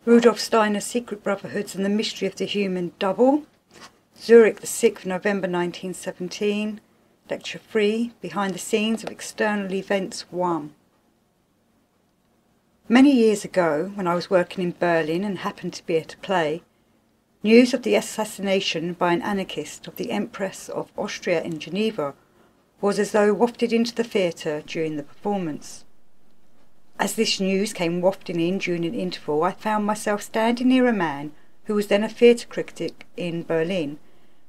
Rudolf Steiner Secret Brotherhoods and the Mystery of the Human Double, Zurich, the 6th of November 1917, Lecture 3, Behind the Scenes of External Events 1. Many years ago, when I was working in Berlin and happened to be at a play, news of the assassination by an anarchist of the Empress of Austria in Geneva was as though wafted into the theatre during the performance. As this news came wafting in during an interval, I found myself standing near a man who was then a theatre critic in Berlin,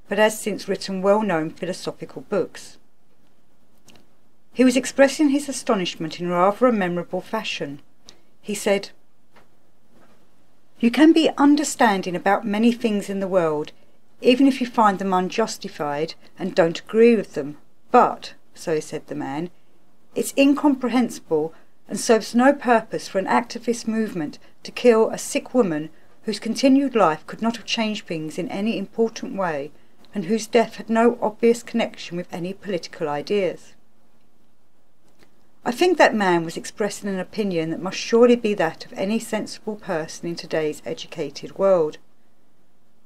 but has since written well-known philosophical books. He was expressing his astonishment in rather a memorable fashion. He said, "You can be understanding about many things in the world, even if you find them unjustified and don't agree with them. But," so said the man, "it's incomprehensible and serves no purpose for an activist movement to kill a sick woman whose continued life could not have changed things in any important way and whose death had no obvious connection with any political ideas." I think that man was expressing an opinion that must surely be that of any sensible person in today's educated world.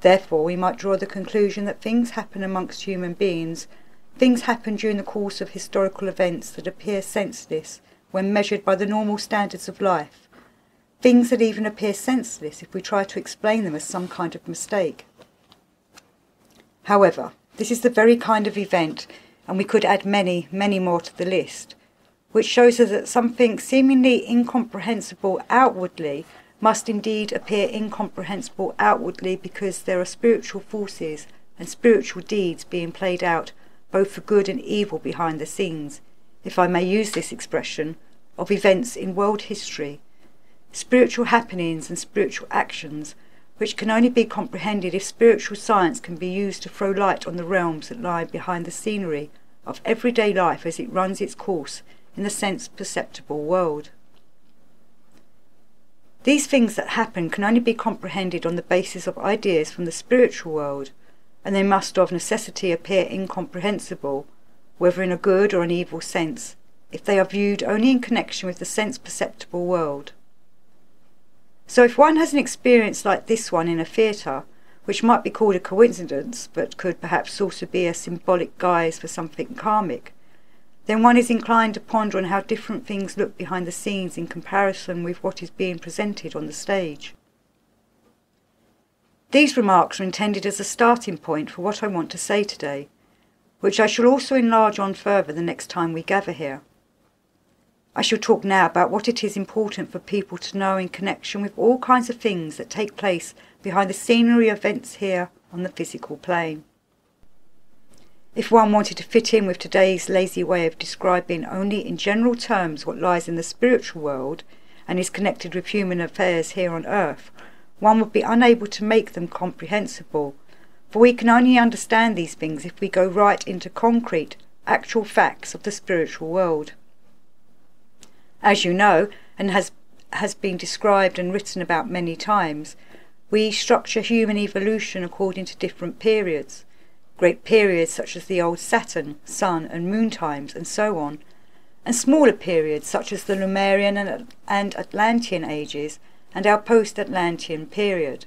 Therefore, we might draw the conclusion that things happen amongst human beings, things happen during the course of historical events that appear senseless when measured by the normal standards of life, things that even appear senseless if we try to explain them as some kind of mistake. However, this is the very kind of event, and we could add many, many more to the list, which shows us that something seemingly incomprehensible outwardly must indeed appear incomprehensible outwardly because there are spiritual forces and spiritual deeds being played out both for good and evil behind the scenes, if I may use this expression, of events in world history, spiritual happenings and spiritual actions, which can only be comprehended if spiritual science can be used to throw light on the realms that lie behind the scenery of everyday life as it runs its course in the sense-perceptible world. These things that happen can only be comprehended on the basis of ideas from the spiritual world, and they must of necessity appear incomprehensible, whether in a good or an evil sense, if they are viewed only in connection with the sense-perceptible world. So if one has an experience like this one in a theatre, which might be called a coincidence, but could perhaps also be a symbolic guise for something karmic, then one is inclined to ponder on how different things look behind the scenes in comparison with what is being presented on the stage. These remarks are intended as a starting point for what I want to say today, which I shall also enlarge on further the next time we gather here. I shall talk now about what it is important for people to know in connection with all kinds of things that take place behind the scenery events here on the physical plane. If one wanted to fit in with today's lazy way of describing only in general terms what lies in the spiritual world and is connected with human affairs here on earth, one would be unable to make them comprehensible, for we can only understand these things if we go right into concrete, actual facts of the spiritual world. As you know, and has been described and written about many times, we structure human evolution according to different periods, great periods such as the old Saturn, Sun and Moon times and so on, and smaller periods such as the Lemurian and Atlantean ages and our post-Atlantean period.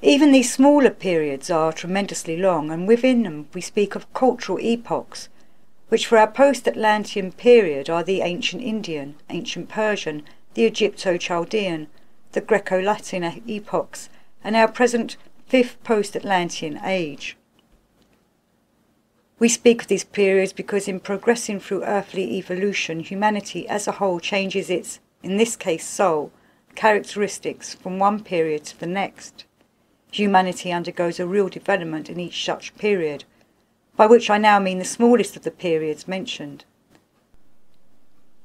Even these smaller periods are tremendously long, and within them we speak of cultural epochs, which for our post-Atlantean period are the ancient Indian, ancient Persian, the Egypto-Chaldean, the Greco-Latin epochs, and our present fifth post-Atlantean age. We speak of these periods because in progressing through earthly evolution, humanity as a whole changes its, in this case soul, characteristics from one period to the next. Humanity undergoes a real development in each such period, by which I now mean the smallest of the periods mentioned.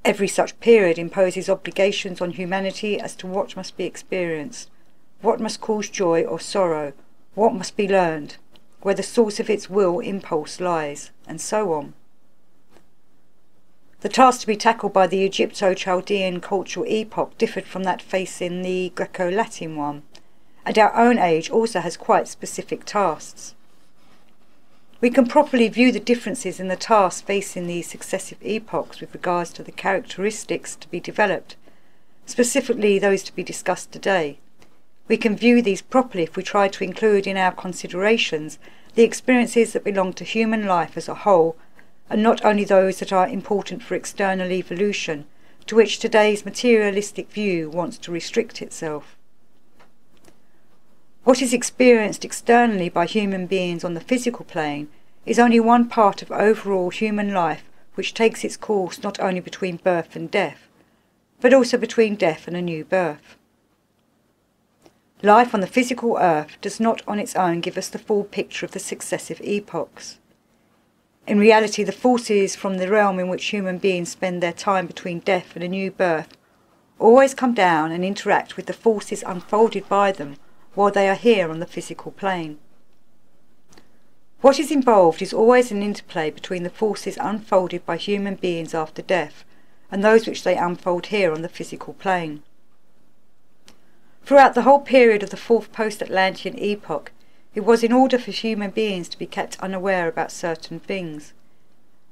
Every such period imposes obligations on humanity as to what must be experienced, what must cause joy or sorrow, what must be learned, where the source of its will impulse lies, and so on. The task to be tackled by the Egypto-Chaldean cultural epoch differed from that facing the Greco-Latin one, and our own age also has quite specific tasks. We can properly view the differences in the tasks facing these successive epochs with regards to the characteristics to be developed, specifically those to be discussed today. We can view these properly if we try to include in our considerations the experiences that belong to human life as a whole, and not only those that are important for external evolution, to which today's materialistic view wants to restrict itself. What is experienced externally by human beings on the physical plane is only one part of overall human life, which takes its course not only between birth and death, but also between death and a new birth. Life on the physical earth does not on its own give us the full picture of the successive epochs. In reality, the forces from the realm in which human beings spend their time between death and a new birth always come down and interact with the forces unfolded by them while they are here on the physical plane. What is involved is always an interplay between the forces unfolded by human beings after death and those which they unfold here on the physical plane. Throughout the whole period of the fourth post-Atlantean epoch, it was in order for human beings to be kept unaware about certain things.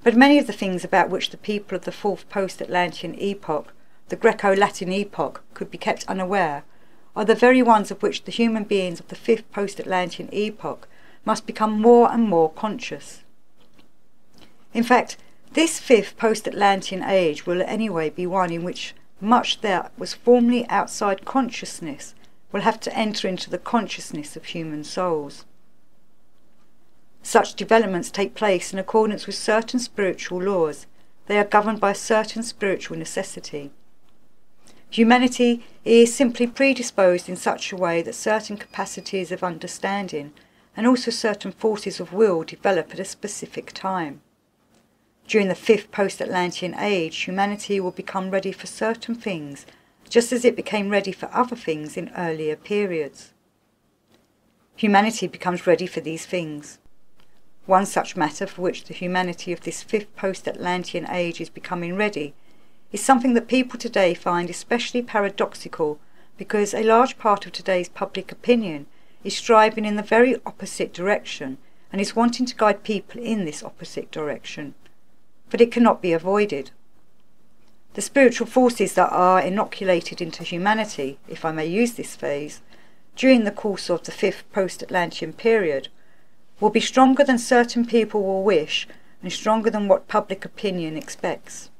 But many of the things about which the people of the fourth post-Atlantean epoch, the Greco-Latin epoch, could be kept unaware, are the very ones of which the human beings of the fifth post-Atlantean epoch must become more and more conscious. In fact, this fifth post-Atlantean age will anyway be one in which much that was formerly outside consciousness will have to enter into the consciousness of human souls. Such developments take place in accordance with certain spiritual laws. They are governed by a certain spiritual necessity. Humanity is simply predisposed in such a way that certain capacities of understanding and also certain forces of will develop at a specific time. During the fifth post-Atlantean age, humanity will become ready for certain things, just as it became ready for other things in earlier periods. Humanity becomes ready for these things. One such matter for which the humanity of this fifth post-Atlantean age is becoming ready is something that people today find especially paradoxical, because a large part of today's public opinion is striving in the very opposite direction and is wanting to guide people in this opposite direction. But it cannot be avoided. The spiritual forces that are inoculated into humanity, if I may use this phrase, during the course of the fifth post-Atlantean period, will be stronger than certain people will wish and stronger than what public opinion expects.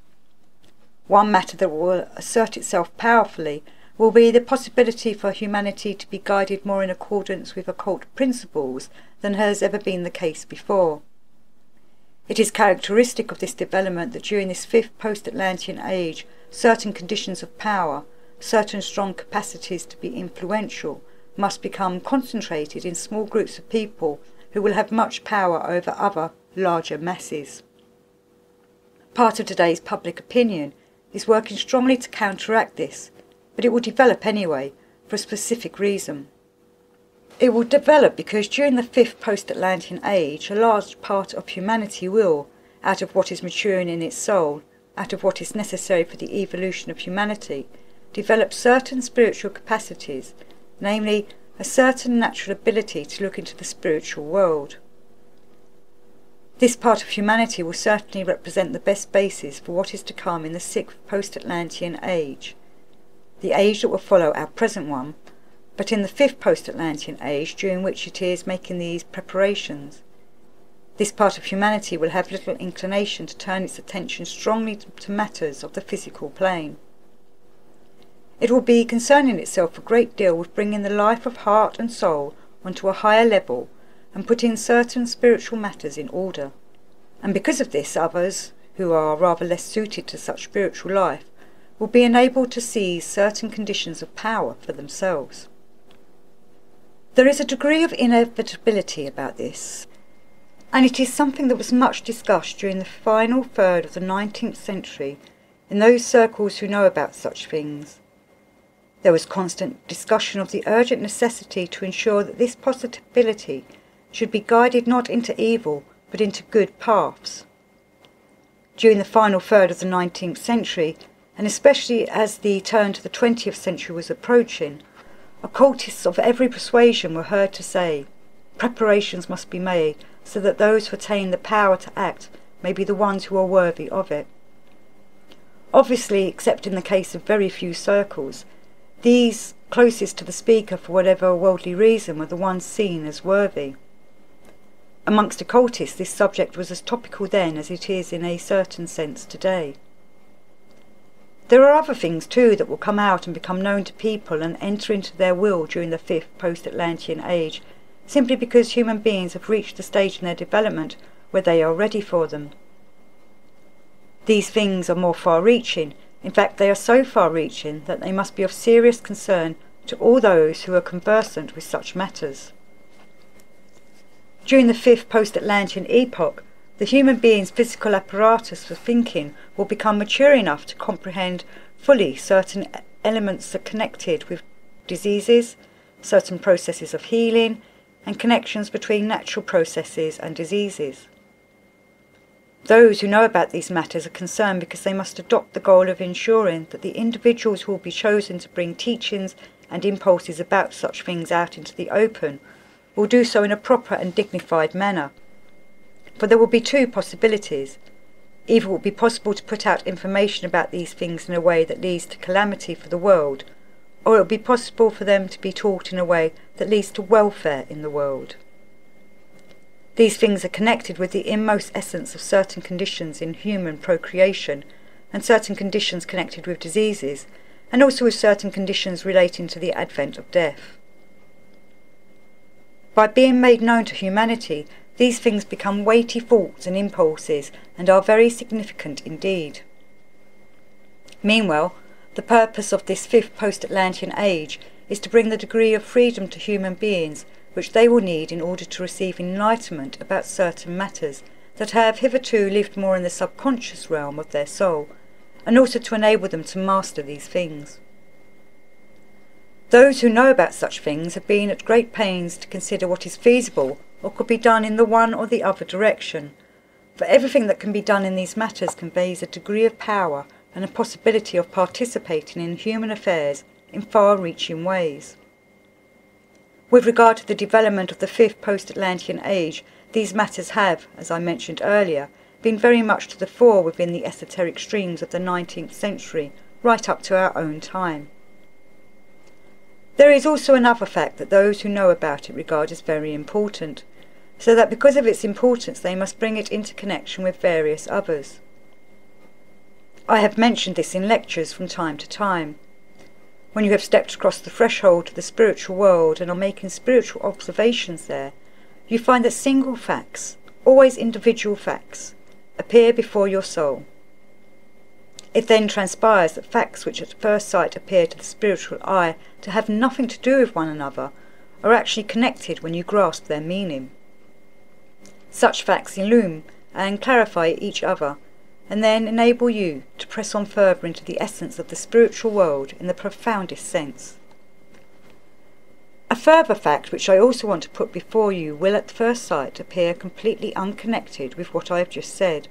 One matter that will assert itself powerfully will be the possibility for humanity to be guided more in accordance with occult principles than has ever been the case before. It is characteristic of this development that during this fifth post-Atlantean age, certain conditions of power, certain strong capacities to be influential, must become concentrated in small groups of people who will have much power over other, larger masses. Part of today's public opinion is working strongly to counteract this, but it will develop anyway, for a specific reason. It will develop because during the fifth post-Atlantean age, a large part of humanity will, out of what is maturing in its soul, out of what is necessary for the evolution of humanity, develop certain spiritual capacities, namely a certain natural ability to look into the spiritual world. This part of humanity will certainly represent the best basis for what is to come in the sixth post-Atlantean age, the age that will follow our present one, but in the fifth post-Atlantean age, during which it is making these preparations. This part of humanity will have little inclination to turn its attention strongly to matters of the physical plane. It will be concerning itself a great deal with bringing the life of heart and soul onto a higher level and putting certain spiritual matters in order. And because of this, others, who are rather less suited to such spiritual life, will be enabled to seize certain conditions of power for themselves. There is a degree of inevitability about this, and it is something that was much discussed during the final third of the 19th century in those circles who know about such things. There was constant discussion of the urgent necessity to ensure that this possibility should be guided not into evil but into good paths. During the final third of the 19th century, and especially as the turn to the 20th century was approaching, occultists of every persuasion were heard to say, preparations must be made so that those who attain the power to act may be the ones who are worthy of it. Obviously, except in the case of very few circles, these closest to the speaker for whatever worldly reason were the ones seen as worthy. Amongst occultists, this subject was as topical then as it is in a certain sense today. There are other things too that will come out and become known to people and enter into their will during the fifth post-Atlantean age, simply because human beings have reached the stage in their development where they are ready for them. These things are more far-reaching. In fact, they are so far-reaching that they must be of serious concern to all those who are conversant with such matters. During the fifth post-Atlantean epoch, the human being's physical apparatus for thinking will become mature enough to comprehend fully certain elements that are connected with diseases, certain processes of healing, and connections between natural processes and diseases. Those who know about these matters are concerned because they must adopt the goal of ensuring that the individuals who will be chosen to bring teachings and impulses about such things out into the open will do so in a proper and dignified manner. For there will be two possibilities. Either it will be possible to put out information about these things in a way that leads to calamity for the world, or it will be possible for them to be taught in a way that leads to welfare in the world. These things are connected with the inmost essence of certain conditions in human procreation, and certain conditions connected with diseases, and also with certain conditions relating to the advent of death. By being made known to humanity, these things become weighty thoughts and impulses and are very significant indeed. Meanwhile, the purpose of this fifth post-Atlantean age is to bring the degree of freedom to human beings which they will need in order to receive enlightenment about certain matters that have hitherto lived more in the subconscious realm of their soul, and also to enable them to master these things. Those who know about such things have been at great pains to consider what is feasible or could be done in the one or the other direction, for everything that can be done in these matters conveys a degree of power and a possibility of participating in human affairs in far-reaching ways. With regard to the development of the fifth post-Atlantean age, these matters have, as I mentioned earlier, been very much to the fore within the esoteric streams of the 19th century, right up to our own time. There is also another fact that those who know about it regard as very important, so that because of its importance they must bring it into connection with various others. I have mentioned this in lectures from time to time. When you have stepped across the threshold to the spiritual world and are making spiritual observations there, you find that single facts, always individual facts, appear before your soul. It then transpires that facts which at first sight appear to the spiritual eye to have nothing to do with one another are actually connected when you grasp their meaning. Such facts illumine and clarify each other, and then enable you to press on further into the essence of the spiritual world in the profoundest sense. A further fact which I also want to put before you will at first sight appear completely unconnected with what I have just said.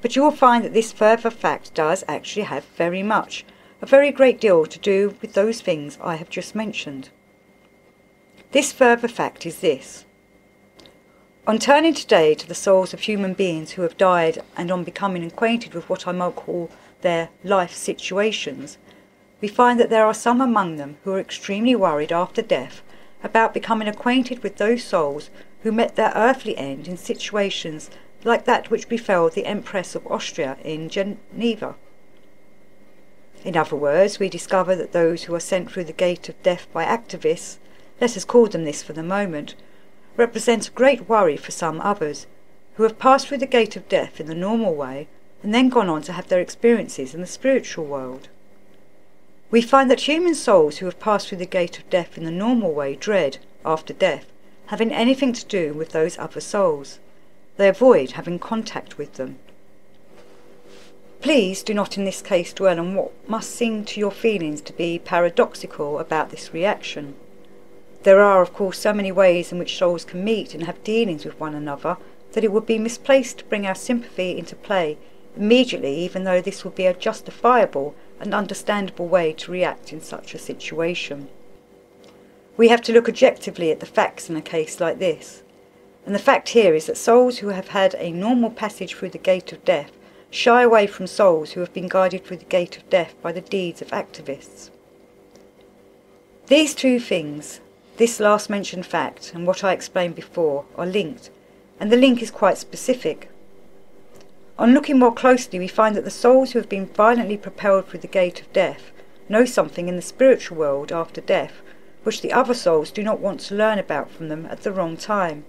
But you will find that this further fact does actually have a very great deal to do with those things I have just mentioned. This further fact is this. On turning today to the souls of human beings who have died and on becoming acquainted with what I might call their life situations, we find that there are some among them who are extremely worried after death about becoming acquainted with those souls who met their earthly end in situations like that which befell the Empress of Austria in Geneva. In other words, we discover that those who are sent through the gate of death by activists, let us call them this for the moment, represent a great worry for some others, who have passed through the gate of death in the normal way and then gone on to have their experiences in the spiritual world. We find that human souls who have passed through the gate of death in the normal way dread, after death, having anything to do with those other souls. They avoid having contact with them. Please do not in this case dwell on what must seem to your feelings to be paradoxical about this reaction. There are, of course, so many ways in which souls can meet and have dealings with one another that it would be misplaced to bring our sympathy into play immediately, even though this would be a justifiable and understandable way to react in such a situation. We have to look objectively at the facts in a case like this. And the fact here is that souls who have had a normal passage through the gate of death shy away from souls who have been guided through the gate of death by the deeds of activists. These two things, this last mentioned fact and what I explained before, are linked, and the link is quite specific. On looking more closely, we find that the souls who have been violently propelled through the gate of death know something in the spiritual world after death which the other souls do not want to learn about from them at the wrong time.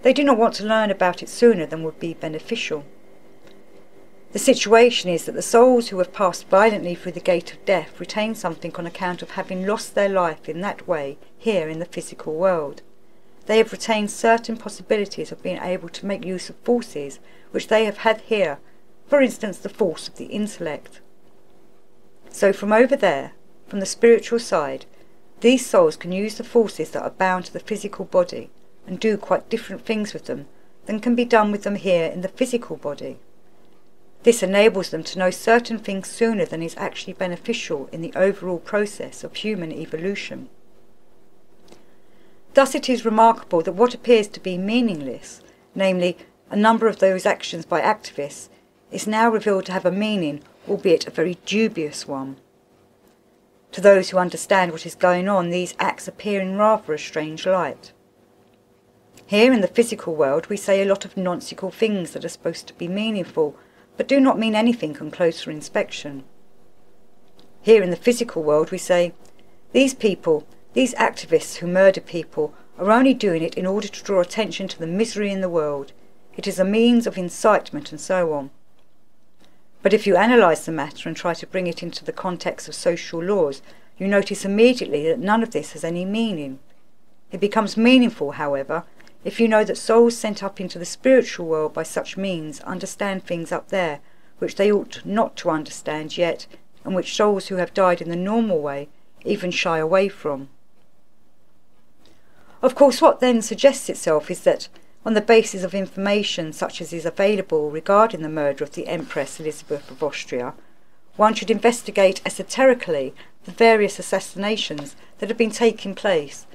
They do not want to learn about it sooner than would be beneficial. The situation is that the souls who have passed violently through the gate of death retain something on account of having lost their life in that way here in the physical world. They have retained certain possibilities of being able to make use of forces which they have had here, for instance the force of the intellect. So from over there, from the spiritual side, these souls can use the forces that are bound to the physical body and do quite different things with them than can be done with them here in the physical body. This enables them to know certain things sooner than is actually beneficial in the overall process of human evolution. Thus it is remarkable that what appears to be meaningless, namely a number of those actions by activists, is now revealed to have a meaning, albeit a very dubious one. To those who understand what is going on, these acts appear in rather a strange light. Here in the physical world we say a lot of nonsensical things that are supposed to be meaningful, but do not mean anything on closer inspection. Here in the physical world we say, these people, these activists who murder people, are only doing it in order to draw attention to the misery in the world. It is a means of incitement and so on. But if you analyse the matter and try to bring it into the context of social laws, you notice immediately that none of this has any meaning. It becomes meaningful, however, if you know that souls sent up into the spiritual world by such means understand things up there which they ought not to understand yet, and which souls who have died in the normal way even shy away from. Of course, what then suggests itself is that, on the basis of information such as is available regarding the murder of the Empress Elizabeth of Austria, one should investigate esoterically the various assassinations that have been taking place,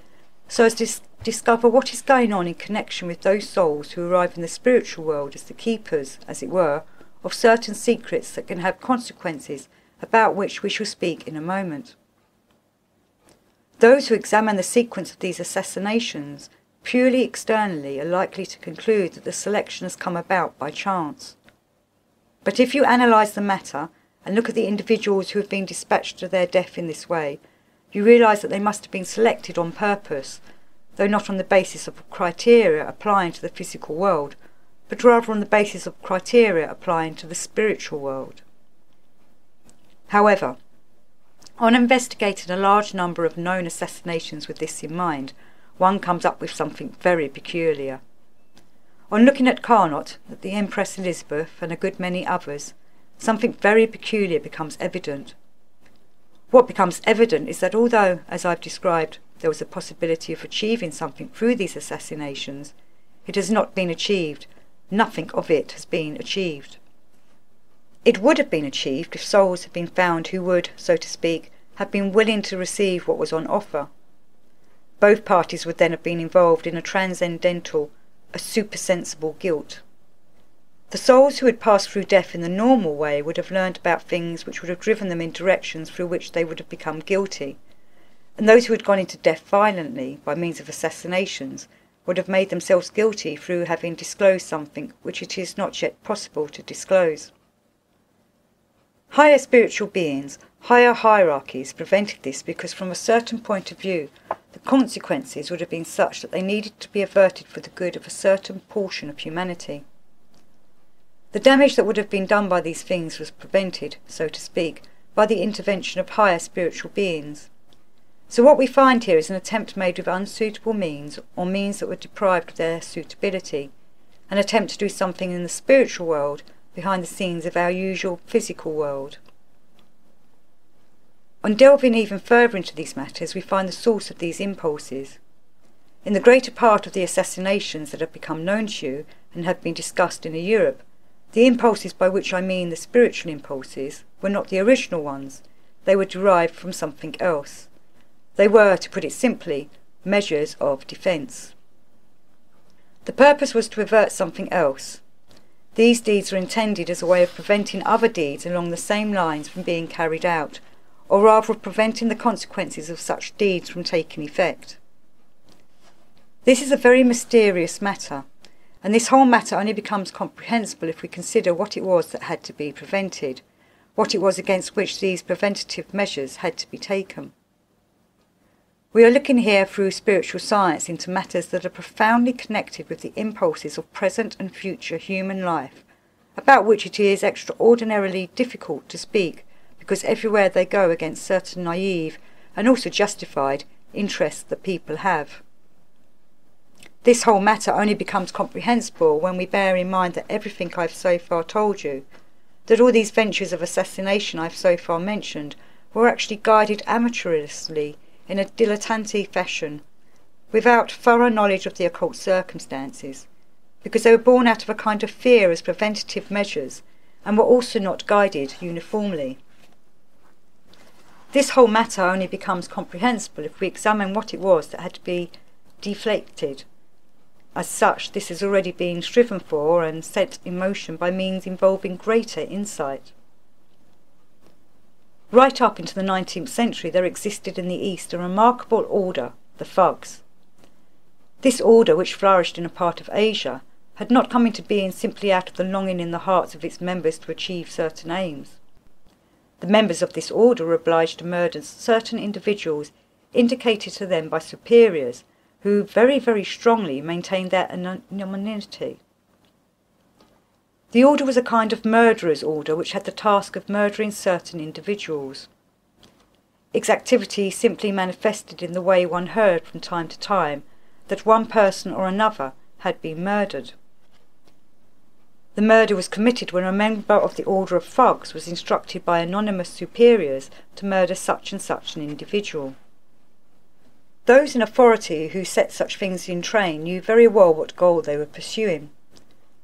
so as to discover what is going on in connection with those souls who arrive in the spiritual world as the keepers, as it were, of certain secrets that can have consequences about which we shall speak in a moment. Those who examine the sequence of these assassinations purely externally are likely to conclude that the selection has come about by chance. But if you analyse the matter and look at the individuals who have been dispatched to their death in this way, you realise that they must have been selected on purpose, though not on the basis of criteria applying to the physical world, but rather on the basis of criteria applying to the spiritual world. However, on investigating a large number of known assassinations with this in mind, one comes up with something very peculiar. On looking at Carnot, at the Empress Elizabeth and a good many others, something very peculiar becomes evident. What becomes evident is that although, as I've described, there was a possibility of achieving something through these assassinations, it has not been achieved. Nothing of it has been achieved. It would have been achieved if souls had been found who would, so to speak, have been willing to receive what was on offer. Both parties would then have been involved in a transcendental, a supersensible guilt. The souls who had passed through death in the normal way would have learned about things which would have driven them in directions through which they would have become guilty, and those who had gone into death violently by means of assassinations would have made themselves guilty through having disclosed something which it is not yet possible to disclose. Higher spiritual beings, higher hierarchies prevented this because from a certain point of view the consequences would have been such that they needed to be averted for the good of a certain portion of humanity. The damage that would have been done by these things was prevented, so to speak, by the intervention of higher spiritual beings. So what we find here is an attempt made with unsuitable means, or means that were deprived of their suitability, an attempt to do something in the spiritual world behind the scenes of our usual physical world. On delving even further into these matters, we find the source of these impulses. In the greater part of the assassinations that have become known to you and have been discussed in Europe, the impulses, by which I mean the spiritual impulses, were not the original ones. They were derived from something else. They were, to put it simply, measures of defence. The purpose was to avert something else. These deeds are intended as a way of preventing other deeds along the same lines from being carried out, or rather of preventing the consequences of such deeds from taking effect. This is a very mysterious matter, and this whole matter only becomes comprehensible if we consider what it was that had to be prevented, what it was against which these preventative measures had to be taken. We are looking here through spiritual science into matters that are profoundly connected with the impulses of present and future human life, about which it is extraordinarily difficult to speak, because everywhere they go against certain naive, and also justified, interests that people have. This whole matter only becomes comprehensible when we bear in mind that everything I've so far told you, that all these ventures of assassination I've so far mentioned, were actually guided amateurishly in a dilettante fashion, without thorough knowledge of the occult circumstances, because they were born out of a kind of fear as preventative measures, and were also not guided uniformly. This whole matter only becomes comprehensible if we examine what it was that had to be deflected. As such, this has already been striven for and set in motion by means involving greater insight. Right up into the 19th century there existed in the East a remarkable order, the Thugs. This order, which flourished in a part of Asia, had not come into being simply out of the longing in the hearts of its members to achieve certain aims. The members of this order were obliged to murder certain individuals indicated to them by superiors, who very, very strongly maintained their anonymity. The order was a kind of murderer's order which had the task of murdering certain individuals. Its activity simply manifested in the way one heard from time to time that one person or another had been murdered. The murder was committed when a member of the Order of Thugs was instructed by anonymous superiors to murder such and such an individual. Those in authority who set such things in train knew very well what goal they were pursuing.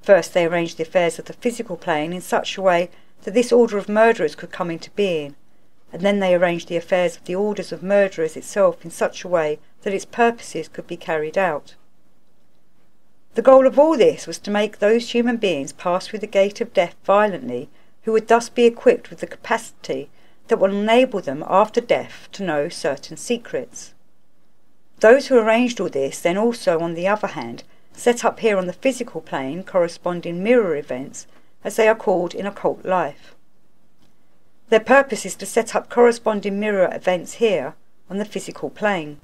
First they arranged the affairs of the physical plane in such a way that this order of murderers could come into being, and then they arranged the affairs of the orders of murderers itself in such a way that its purposes could be carried out. The goal of all this was to make those human beings pass through the gate of death violently, who would thus be equipped with the capacity that will enable them after death to know certain secrets. Those who arranged all this then also, on the other hand, set up here on the physical plane corresponding mirror events, as they are called in occult life. Their purpose is to set up corresponding mirror events here on the physical plane.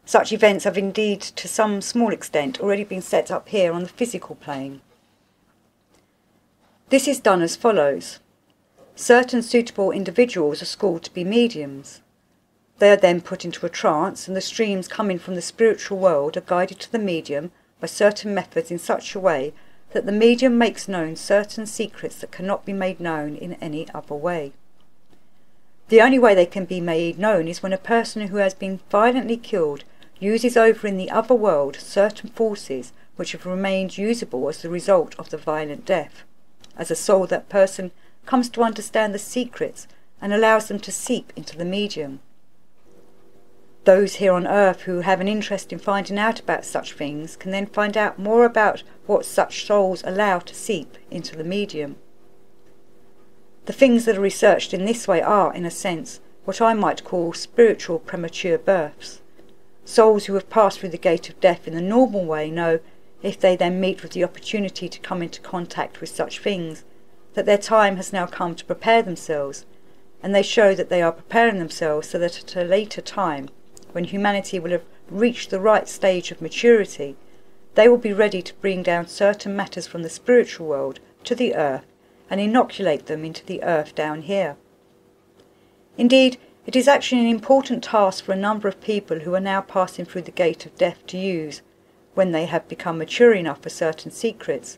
Such events have indeed, to some small extent, already been set up here on the physical plane. This is done as follows. Certain suitable individuals are schooled to be mediums. They are then put into a trance, and the streams coming from the spiritual world are guided to the medium by certain methods in such a way that the medium makes known certain secrets that cannot be made known in any other way. The only way they can be made known is when a person who has been violently killed uses over in the other world certain forces which have remained usable as the result of the violent death, as a soul that person comes to understand the secrets and allows them to seep into the medium. Those here on earth who have an interest in finding out about such things can then find out more about what such souls allow to seep into the medium. The things that are researched in this way are, in a sense, what I might call spiritual premature births. Souls who have passed through the gate of death in the normal way know, if they then meet with the opportunity to come into contact with such things, that their time has now come to prepare themselves, and they show that they are preparing themselves so that at a later time, when humanity will have reached the right stage of maturity, they will be ready to bring down certain matters from the spiritual world to the earth and inoculate them into the earth down here. Indeed, it is actually an important task for a number of people who are now passing through the gate of death to use, when they have become mature enough for certain secrets,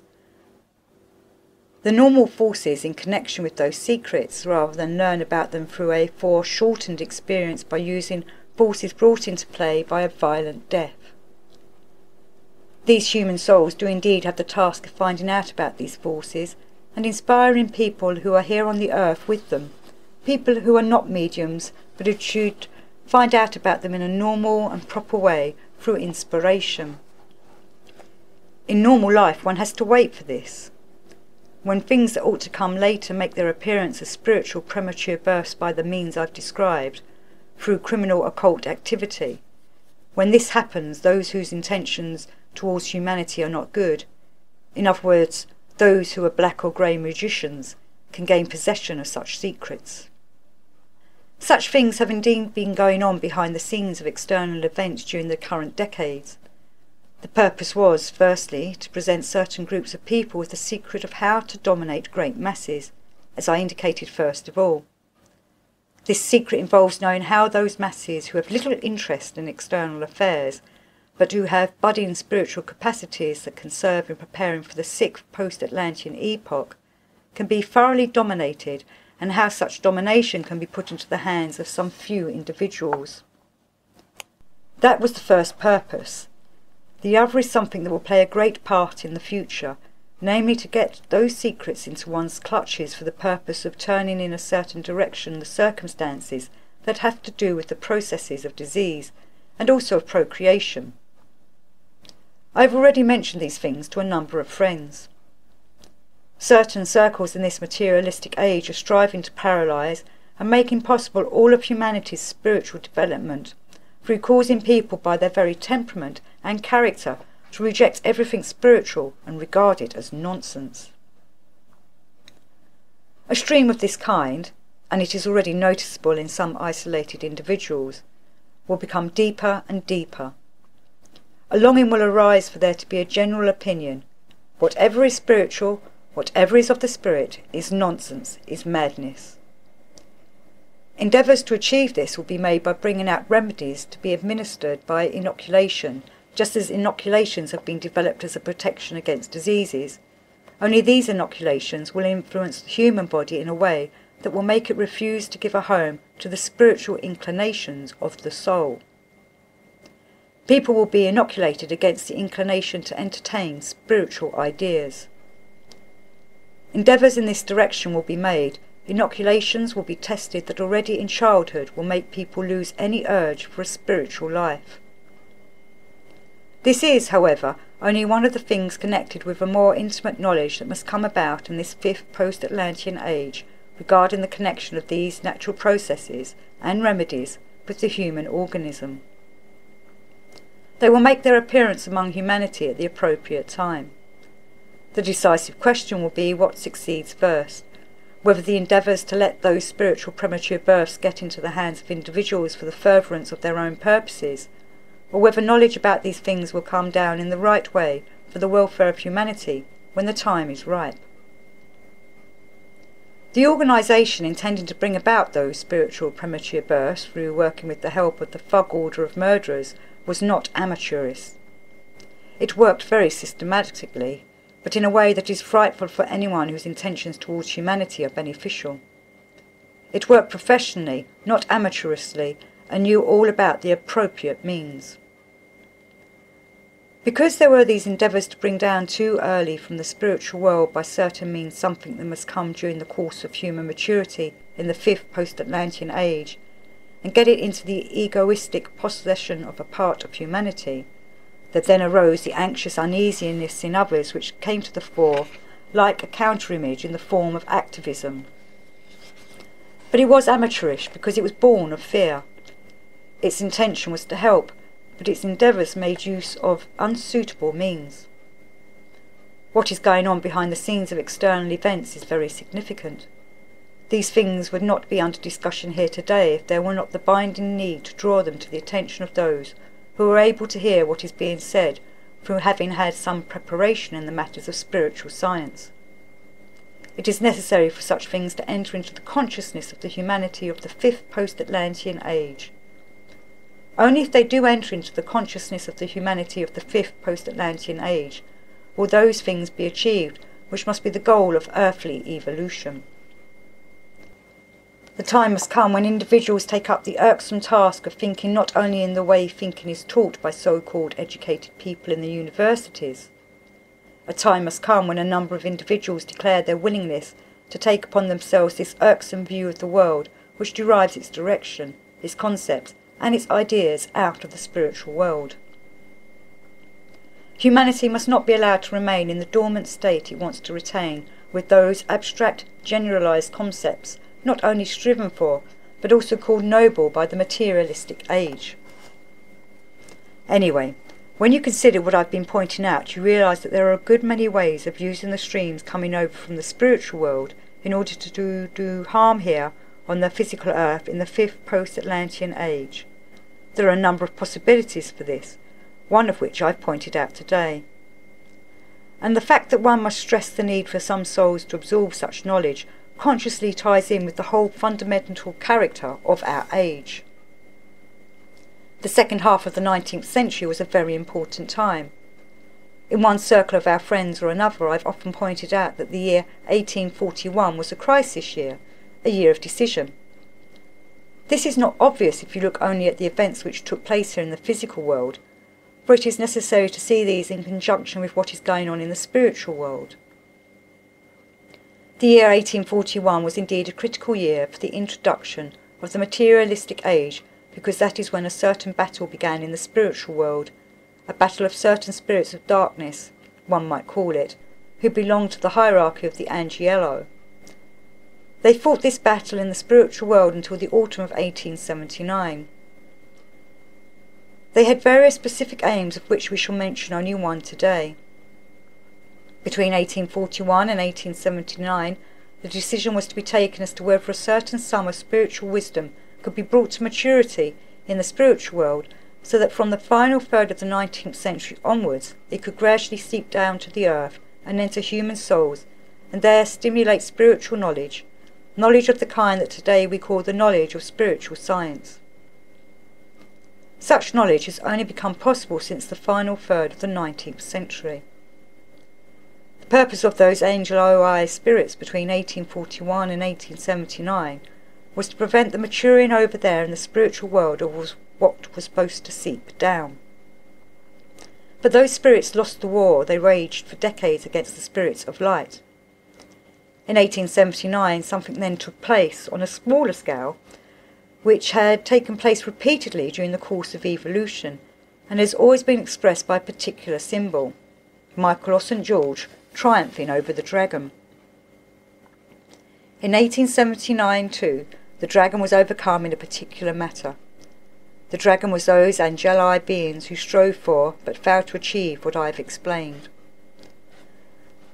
the normal forces in connection with those secrets, rather than learn about them through a foreshortened experience by using forces brought into play by a violent death. These human souls do indeed have the task of finding out about these forces and inspiring people who are here on the earth with them, people who are not mediums but who should find out about them in a normal and proper way through inspiration. In normal life one has to wait for this. when things that ought to come later make their appearance as spiritual premature births by the means I've described, through criminal occult activity. When this happens, those whose intentions towards humanity are not good, in other words, those who are black or grey magicians, can gain possession of such secrets. Such things have indeed been going on behind the scenes of external events during the current decades. The purpose was, firstly, to present certain groups of people with the secret of how to dominate great masses, as I indicated first of all. This secret involves knowing how those masses who have little interest in external affairs, but who have budding spiritual capacities that can serve in preparing for the sixth post-Atlantean epoch, can be thoroughly dominated, and how such domination can be put into the hands of some few individuals. That was the first purpose. The other is something that will play a great part in the future, namely to get those secrets into one's clutches for the purpose of turning in a certain direction the circumstances that have to do with the processes of disease and also of procreation. I have already mentioned these things to a number of friends. Certain circles in this materialistic age are striving to paralyse and make impossible all of humanity's spiritual development through causing people by their very temperament and character to reject everything spiritual and regard it as nonsense. A stream of this kind, and it is already noticeable in some isolated individuals, will become deeper and deeper. A longing will arise for there to be a general opinion. Whatever is spiritual, whatever is of the spirit, is nonsense, is madness. Endeavours to achieve this will be made by bringing out remedies to be administered by inoculation, just as inoculations have been developed as a protection against diseases. Only these inoculations will influence the human body in a way that will make it refuse to give a home to the spiritual inclinations of the soul. People will be inoculated against the inclination to entertain spiritual ideas. Endeavours in this direction will be made. Inoculations will be tested that already in childhood will make people lose any urge for a spiritual life. This is, however, only one of the things connected with a more intimate knowledge that must come about in this fifth post-Atlantean age regarding the connection of these natural processes and remedies with the human organism. They will make their appearance among humanity at the appropriate time. The decisive question will be what succeeds first, whether the endeavours to let those spiritual premature births get into the hands of individuals for the furtherance of their own purposes, or whether knowledge about these things will come down in the right way for the welfare of humanity when the time is ripe. The organisation intending to bring about those spiritual premature births through working with the help of the Thug Order of Murderers was not amateurist. It worked very systematically, but in a way that is frightful for anyone whose intentions towards humanity are beneficial. It worked professionally, not amateurously, and knew all about the appropriate means. Because there were these endeavours to bring down too early from the spiritual world by certain means something that must come during the course of human maturity in the fifth post-Atlantean age, and get it into the egoistic possession of a part of humanity, that then arose the anxious uneasiness in others which came to the fore like a counter-image in the form of activism. But it was amateurish because it was born of fear. Its intention was to help, but its endeavours made use of unsuitable means. What is going on behind the scenes of external events is very significant. These things would not be under discussion here today if there were not the binding need to draw them to the attention of those who are able to hear what is being said through having had some preparation in the matters of spiritual science. It is necessary for such things to enter into the consciousness of the humanity of the fifth post-Atlantean age. Only if they do enter into the consciousness of the humanity of the fifth post-Atlantean age will those things be achieved which must be the goal of earthly evolution. The time must come when individuals take up the irksome task of thinking not only in the way thinking is taught by so-called educated people in the universities. A time must come when a number of individuals declare their willingness to take upon themselves this irksome view of the world which derives its direction, its concepts, and its ideas out of the spiritual world. Humanity must not be allowed to remain in the dormant state it wants to retain with those abstract, generalized concepts not only striven for, but also called noble by the materialistic age. Anyway, when you consider what I've been pointing out, you realise that there are a good many ways of using the streams coming over from the spiritual world in order to do harm here on the physical earth in the 5th post-Atlantean age. There are a number of possibilities for this, one of which I've pointed out today. And the fact that one must stress the need for some souls to absorb such knowledge consciously ties in with the whole fundamental character of our age. The second half of the 19th century was a very important time. In one circle of our friends or another, I've often pointed out that the year 1841 was a crisis year, a year of decision. This is not obvious if you look only at the events which took place here in the physical world, for it is necessary to see these in conjunction with what is going on in the spiritual world. The year 1841 was indeed a critical year for the introduction of the materialistic age, because that is when a certain battle began in the spiritual world, a battle of certain spirits of darkness, one might call it, who belonged to the hierarchy of the Angelo. They fought this battle in the spiritual world until the autumn of 1879. They had various specific aims, of which we shall mention only one today. Between 1841 and 1879, the decision was to be taken as to whether a certain sum of spiritual wisdom could be brought to maturity in the spiritual world, so that from the final third of the 19th century onwards it could gradually seep down to the earth and enter human souls, and there stimulate spiritual knowledge, knowledge of the kind that today we call the knowledge of spiritual science. Such knowledge has only become possible since the final third of the 19th century. The purpose of those angel-eye spirits between 1841 and 1879 was to prevent the maturing over there in the spiritual world of what was supposed to seep down. But those spirits lost the war they waged for decades against the spirits of light. In 1879 something then took place on a smaller scale, which had taken place repeatedly during the course of evolution, and has always been expressed by a particular symbol, Michael or St. George triumphing over the dragon. In 1879 too, the dragon was overcome in a particular matter. The dragon was those angeli beings who strove for but failed to achieve what I have explained.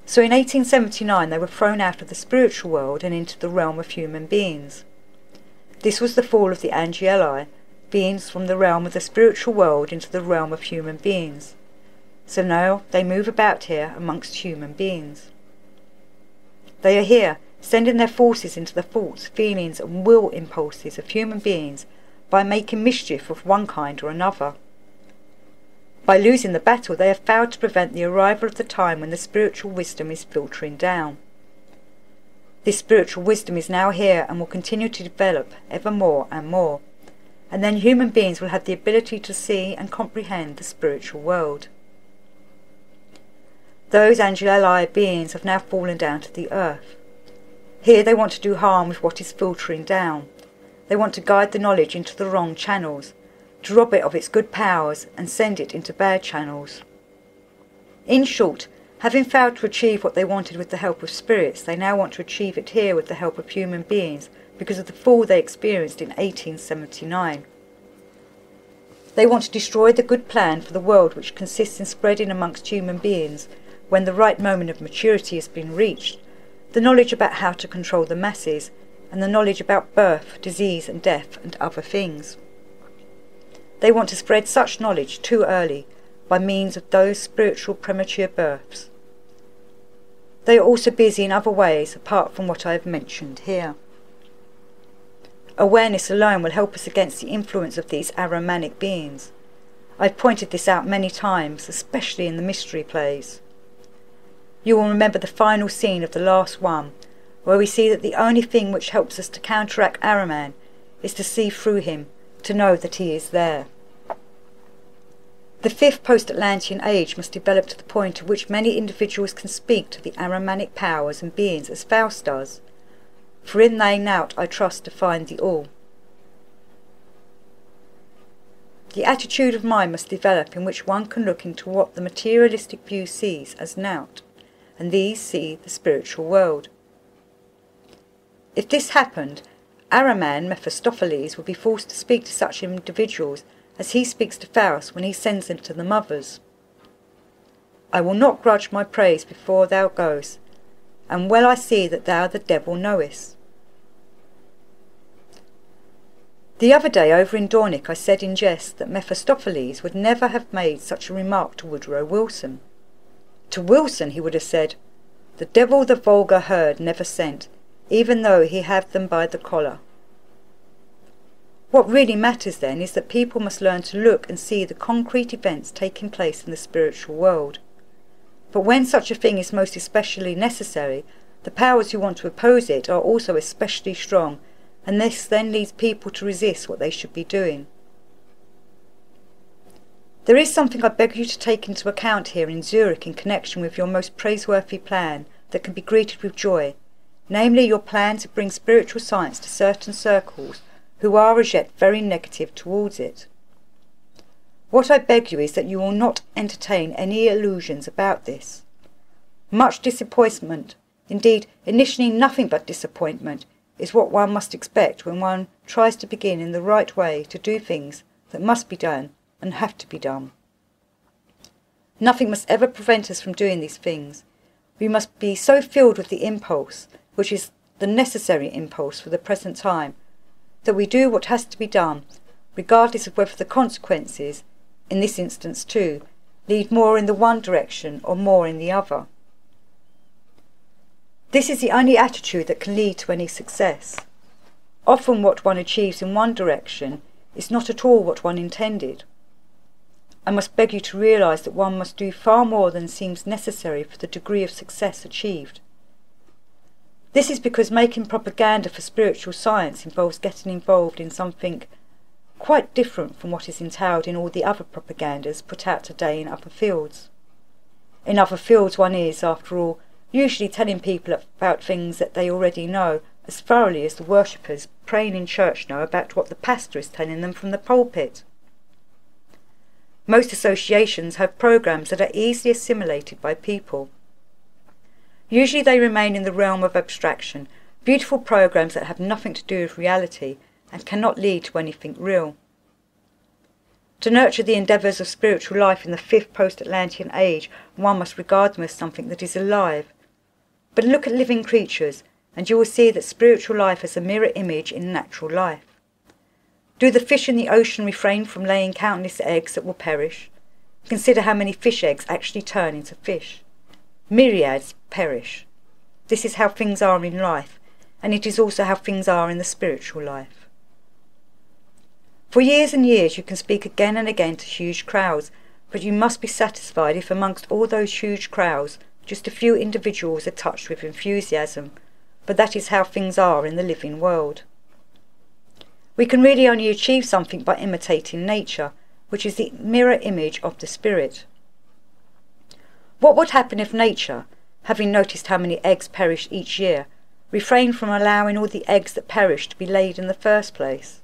So in 1879 they were thrown out of the spiritual world and into the realm of human beings. This was the fall of the angeli, beings from the realm of the spiritual world into the realm of human beings. So now they move about here amongst human beings. They are here, sending their forces into the thoughts, feelings and will impulses of human beings by making mischief of one kind or another. By losing the battle they have failed to prevent the arrival of the time when the spiritual wisdom is filtering down. This spiritual wisdom is now here and will continue to develop ever more and more, and then human beings will have the ability to see and comprehend the spiritual world. Those angeli beings have now fallen down to the earth. Here they want to do harm with what is filtering down. They want to guide the knowledge into the wrong channels, to rob it of its good powers and send it into bad channels. In short, having failed to achieve what they wanted with the help of spirits, they now want to achieve it here with the help of human beings because of the fall they experienced in 1879. They want to destroy the good plan for the world which consists in spreading amongst human beings, when the right moment of maturity has been reached, the knowledge about how to control the masses, and the knowledge about birth, disease and death and other things. They want to spread such knowledge too early, by means of those spiritual premature births. They are also busy in other ways apart from what I have mentioned here. Awareness alone will help us against the influence of these Ahrimanic beings. I've pointed this out many times, especially in the mystery plays. You will remember the final scene of the last one, where we see that the only thing which helps us to counteract Ahriman is to see through him, to know that he is there. The 5th post-Atlantean age must develop to the point at which many individuals can speak to the Ahrimanic powers and beings as Faust does, for in they nout I trust to find the all. The attitude of mind must develop in which one can look into what the materialistic view sees as nout, and these see the spiritual world. If this happened, Ahriman Mephistopheles would be forced to speak to such individuals as he speaks to Faust when he sends them to the mothers. I will not grudge my praise before thou goest, and well I see that thou the devil knowest. The other day over in Dornick I said in jest that Mephistopheles would never have made such a remark to Woodrow Wilson. To Wilson he would have said, "The devil the vulgar herd never sent, even though he have them by the collar." What really matters then is that people must learn to look and see the concrete events taking place in the spiritual world. But when such a thing is most especially necessary, the powers who want to oppose it are also especially strong, and this then leads people to resist what they should be doing. There is something I beg you to take into account here in Zurich in connection with your most praiseworthy plan that can be greeted with joy, namely your plan to bring spiritual science to certain circles who are as yet very negative towards it. What I beg you is that you will not entertain any illusions about this. Much disappointment, indeed initially nothing but disappointment, is what one must expect when one tries to begin in the right way to do things that must be done and have to be done. Nothing must ever prevent us from doing these things. We must be so filled with the impulse, which is the necessary impulse for the present time, that we do what has to be done, regardless of whether the consequences, in this instance too, lead more in the one direction or more in the other. This is the only attitude that can lead to any success. Often what one achieves in one direction is not at all what one intended. I must beg you to realise that one must do far more than seems necessary for the degree of success achieved. This is because making propaganda for spiritual science involves getting involved in something quite different from what is entailed in all the other propagandas put out today in other fields. In other fields one is, after all, usually telling people about things that they already know as thoroughly as the worshippers praying in church know about what the pastor is telling them from the pulpit. Most associations have programs that are easily assimilated by people. Usually they remain in the realm of abstraction, beautiful programs that have nothing to do with reality and cannot lead to anything real. To nurture the endeavours of spiritual life in the fifth post-Atlantean age, one must regard them as something that is alive. But look at living creatures, and you will see that spiritual life is a mirror image in natural life. Do the fish in the ocean refrain from laying countless eggs that will perish? Consider how many fish eggs actually turn into fish. Myriads perish. This is how things are in life, and it is also how things are in the spiritual life. For years and years you can speak again and again to huge crowds, but you must be satisfied if amongst all those huge crowds just a few individuals are touched with enthusiasm, but that is how things are in the living world. We can really only achieve something by imitating nature, which is the mirror image of the spirit. What would happen if nature, having noticed how many eggs perish each year, refrained from allowing all the eggs that perish to be laid in the first place?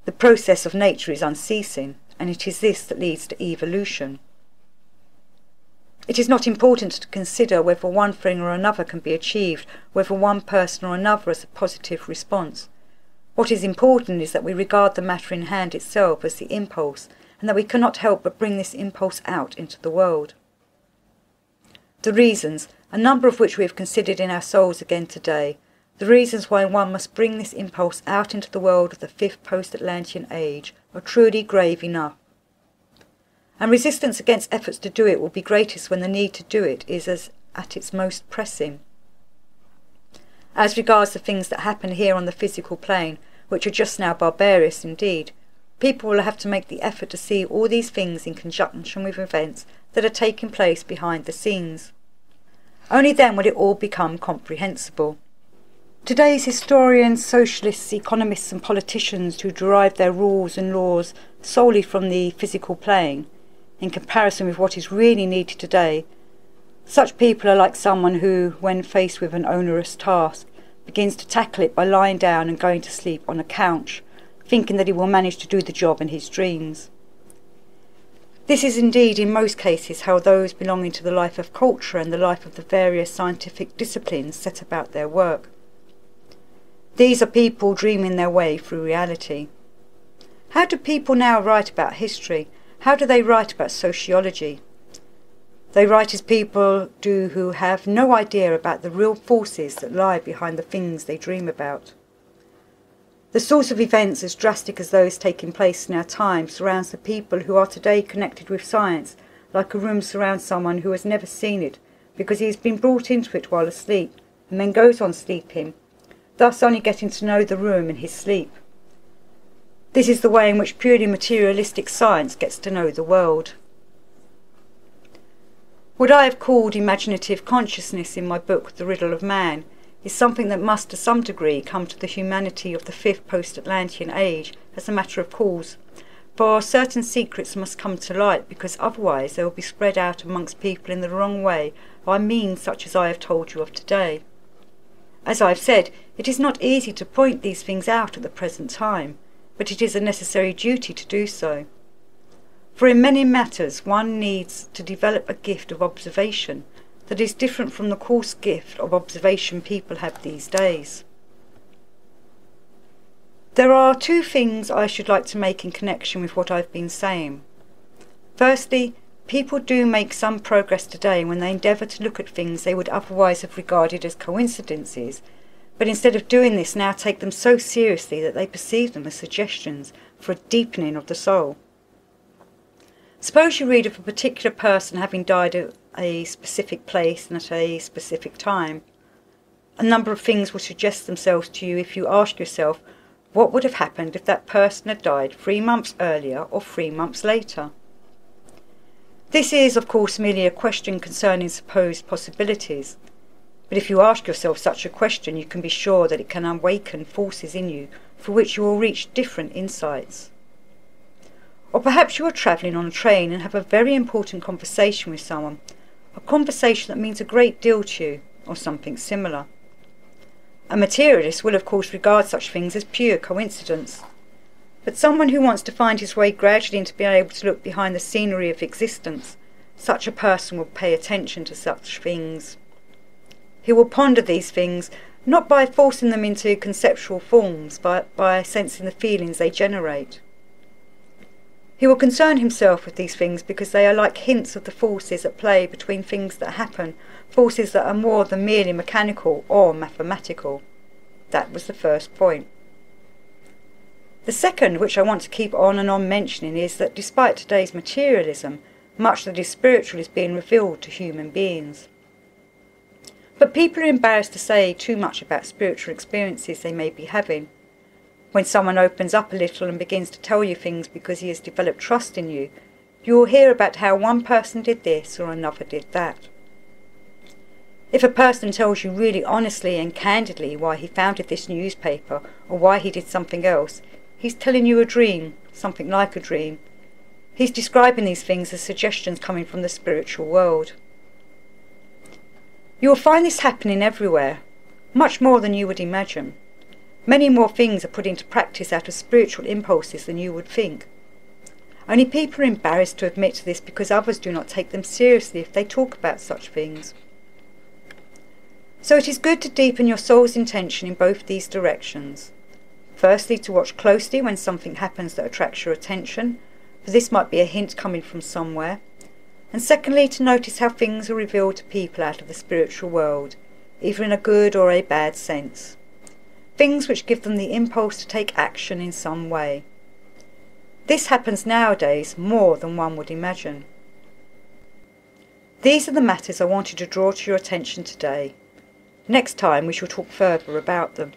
The process of nature is unceasing, and it is this that leads to evolution. It is not important to consider whether one thing or another can be achieved, whether one person or another has a positive response. What is important is that we regard the matter in hand itself as the impulse, and that we cannot help but bring this impulse out into the world. The reasons, a number of which we have considered in our souls again today, the reasons why one must bring this impulse out into the world of the fifth post-Atlantean age are truly grave enough. And resistance against efforts to do it will be greatest when the need to do it is at its most pressing. As regards the things that happen here on the physical plane, which are just now barbarous indeed, people will have to make the effort to see all these things in conjunction with events that are taking place behind the scenes. Only then will it all become comprehensible. Today's historians, socialists, economists and politicians who derive their rules and laws solely from the physical plane, in comparison with what is really needed today, such people are like someone who, when faced with an onerous task, begins to tackle it by lying down and going to sleep on a couch, thinking that he will manage to do the job in his dreams. This is indeed in most cases how those belonging to the life of culture and the life of the various scientific disciplines set about their work. These are people dreaming their way through reality. How do people now write about history? How do they write about sociology? They write as people do who have no idea about the real forces that lie behind the things they dream about. The source of events as drastic as those taking place in our time surrounds the people who are today connected with science like a room surrounds someone who has never seen it because he has been brought into it while asleep and then goes on sleeping, thus only getting to know the room in his sleep. This is the way in which purely materialistic science gets to know the world. What I have called imaginative consciousness in my book The Riddle of Man is something that must to some degree come to the humanity of the fifth post-Atlantean age as a matter of course, for certain secrets must come to light because otherwise they will be spread out amongst people in the wrong way by means such as I have told you of today. As I have said, it is not easy to point these things out at the present time, but it is a necessary duty to do so. For in many matters one needs to develop a gift of observation that is different from the coarse gift of observation people have these days. There are two things I should like to make in connection with what I've been saying. Firstly, people do make some progress today when they endeavour to look at things they would otherwise have regarded as coincidences, but instead of doing this now take them so seriously that they perceive them as suggestions for a deepening of the soul. Suppose you read of a particular person having died at a specific place and at a specific time. A number of things will suggest themselves to you if you ask yourself what would have happened if that person had died 3 months earlier or 3 months later. This is, of course, merely a question concerning supposed possibilities, but if you ask yourself such a question you can be sure that it can awaken forces in you for which you will reach different insights. Or perhaps you are travelling on a train and have a very important conversation with someone, a conversation that means a great deal to you, or something similar. A materialist will of course regard such things as pure coincidence, but someone who wants to find his way gradually into being able to look behind the scenery of existence, such a person will pay attention to such things. He will ponder these things, not by forcing them into conceptual forms, but by sensing the feelings they generate. He will concern himself with these things because they are like hints of the forces at play between things that happen, forces that are more than merely mechanical or mathematical. That was the first point. The second, which I want to keep on and on mentioning, is that despite today's materialism, much that is spiritual is being revealed to human beings. But people are embarrassed to say too much about spiritual experiences they may be having. When someone opens up a little and begins to tell you things because he has developed trust in you, you will hear about how one person did this or another did that. If a person tells you really honestly and candidly why he founded this newspaper or why he did something else, he's telling you a dream, something like a dream. He's describing these things as suggestions coming from the spiritual world. You will find this happening everywhere, much more than you would imagine. Many more things are put into practice out of spiritual impulses than you would think. Only people are embarrassed to admit this because others do not take them seriously if they talk about such things. So it is good to deepen your soul's intention in both these directions. Firstly, to watch closely when something happens that attracts your attention, for this might be a hint coming from somewhere. And secondly, to notice how things are revealed to people out of the spiritual world, either in a good or a bad sense. Things which give them the impulse to take action in some way. This happens nowadays more than one would imagine. These are the matters I wanted to draw to your attention today. Next time we shall talk further about them.